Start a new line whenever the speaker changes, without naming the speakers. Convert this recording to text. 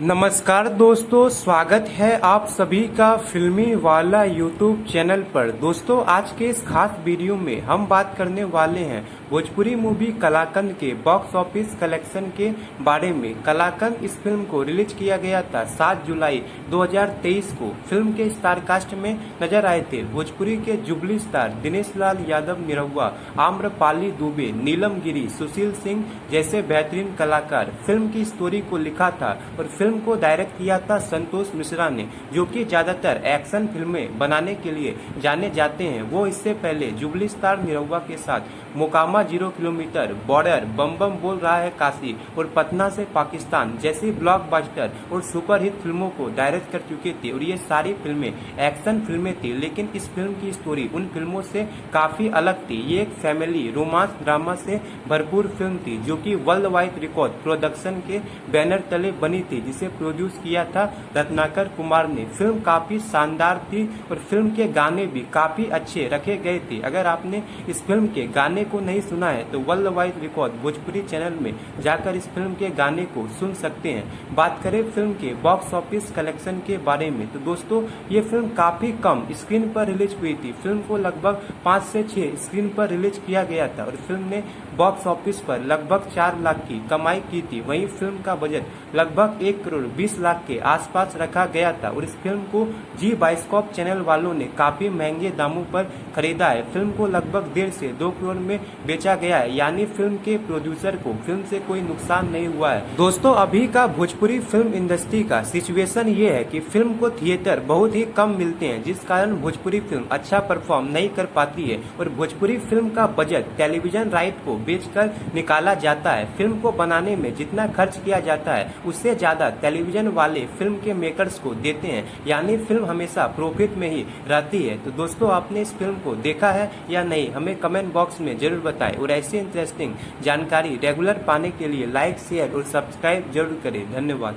नमस्कार दोस्तों, स्वागत है आप सभी का फिल्मी वाला यूट्यूब चैनल पर। दोस्तों, आज के इस खास वीडियो में हम बात करने वाले हैं भोजपुरी मूवी कलाकंद के बॉक्स ऑफिस कलेक्शन के बारे में। कलाकंद इस फिल्म को रिलीज किया गया था 7 जुलाई 2023 को। फिल्म के स्टार कास्ट में नजर आए थे भोजपुरी के जुबली स्टार दिनेश लाल यादव निरहुआ, आम्रपाली दुबे, नीलम गिरी, सुशील सिंह जैसे बेहतरीन कलाकार। फिल्म की स्टोरी को लिखा था और फिल्म को डायरेक्ट किया था संतोष मिश्रा ने, जो कि ज्यादातर एक्शन फिल्में बनाने के लिए जाने जाते हैं। वो इससे पहले जुबली स्टार निरहुआ के साथ मोकामा 0 किलोमीटर, बॉर्डर, बम बम बोल रहा है काशी और पटना से पाकिस्तान जैसी ब्लॉकबस्टर और सुपरहिट फिल्मों को डायरेक्ट कर चुके थे और ये सारी फिल्में एक्शन फिल्में थी। लेकिन इस फिल्म की स्टोरी उन फिल्मों से काफी अलग थी। ये एक फैमिली रोमांस ड्रामा से भरपूर फिल्म थी, जो कि वर्ल्ड वाइड रिकॉर्ड प्रोडक्शन के बैनर तले बनी थी, जिसे प्रोड्यूस किया था रत्नाकर कुमार ने। फिल्म काफी शानदार थी और फिल्म के गाने भी काफी अच्छे रखे गए थे। अगर आपने इस फिल्म के गाने को नहीं सुना है तो world wide record Bhojpuri channel में जाकर इस फिल्म के गाने को सुन सकते हैं। बात करें फिल्म के बॉक्स ऑफिस कलेक्शन के बारे में तो दोस्तों, ये फिल्म काफी कम स्क्रीन पर रिलीज हुई थी। फिल्म को लगभग 5 से 6 स्क्रीन पर रिलीज किया गया था और फिल्म ने बॉक्स ऑफिस पर लगभग 4 लाख की कमाई की थी। वहीं फिल्म का बजट लगभग 1 करोड़ 20 लाख के आसपास रखा गया था और इस फिल्म को जी बाइस्कोप चैनल वालों ने काफी महंगे दामों पर खरीदा है। फिल्म को लगभग 1.5 से 2 करोड़ में बेचा गया है, यानी फिल्म के प्रोड्यूसर को फिल्म से कोई नुकसान नहीं हुआ है। दोस्तों, अभी का भोजपुरी फिल्म इंडस्ट्री का सिचुएशन ये है कि फिल्म को थिएटर बहुत ही कम मिलते हैं, जिस कारण भोजपुरी फिल्म अच्छा परफॉर्म नहीं कर पाती है और भोजपुरी फिल्म का बजट टेलीविजन राइट को बेचकर निकाला जाता है। फिल्म को बनाने में जितना खर्च किया जाता है उससे ज्यादा टेलीविजन वाले फिल्म के मेकर्स को देते हैं, यानी फिल्म हमेशा प्रॉफिट में ही रहती है। तो दोस्तों, आपने इस फिल्म को देखा है या नहीं, हमें कमेंट बॉक्स में जरूर बताएं और ऐसी इंटरेस्टिंग जानकारी रेगुलर पाने के लिए लाइक, शेयर और सब्सक्राइब जरूर करें। धन्यवाद।